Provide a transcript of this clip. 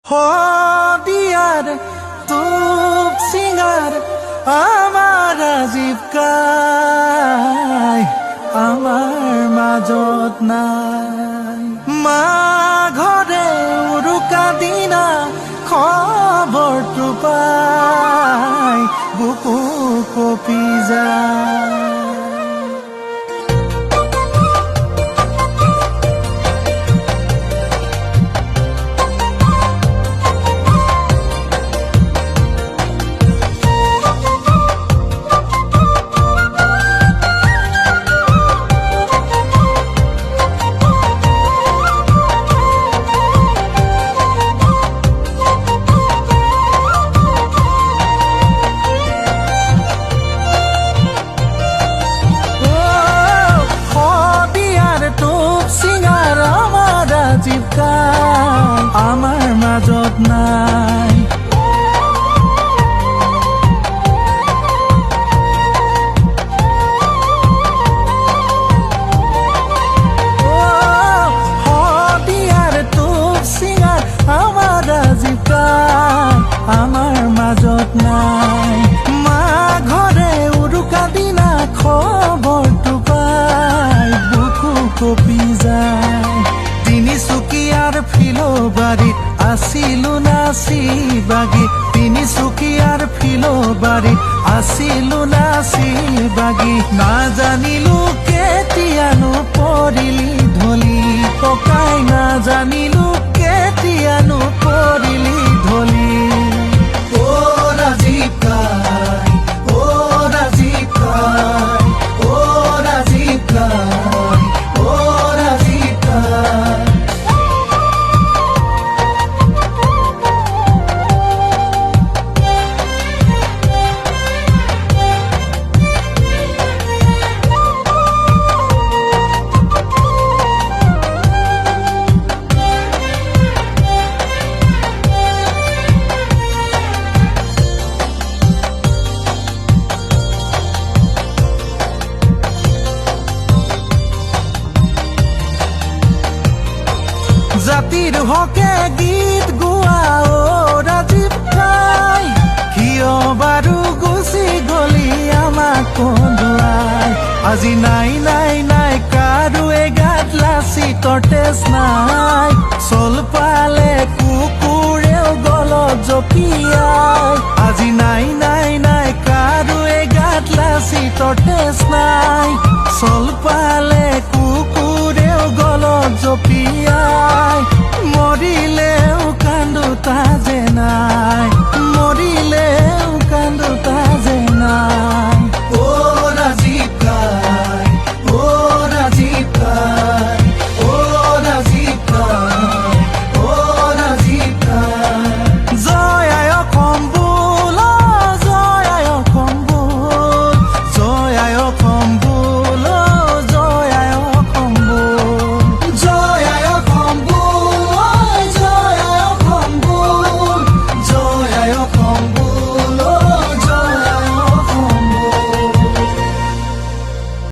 হদিয়াৰ তুপ singer আমাৰ জীবকায় আমাৰ মাজত নাই মা ঘৰে উৰুকা দিনা খবৰটো পাই বুকু কঁপি যায়। আমাৰ মাজত নাই হদিয়াৰ তুপ সিঙ্গাৰ আমাৰ জীবকায় আমাৰ মাজত নাই মা ঘৰে উৰুকা দিনা খবৰটো পাই বুকু কঁপি যায়। তিনিচুকীয়াৰ ফিলবাৰীত আছিলো নাচি বাগি তিনিচুকীয়াৰ ফিলবাৰীত আছিলো নাচি বাগি নাজানিলো কেতিয়ানো পৰিলি ঢলি পকাই নাজানিলো কেতিয়ানো পৰিলি ঢলি অ ৰাজীৱ কাই অ ৰাজীৱ কাই অ ৰাজীৱ কাই অ ৰাজীৱ কাই জাতিৰ হকে গীত গোৱা অ ৰাজীৱ কাই কিয় বাৰু গুচি গলি আমাক কন্দুৱাই আজি নাই নাই নাই কাৰো গাত লাচি তৰ্তেজ নাই চল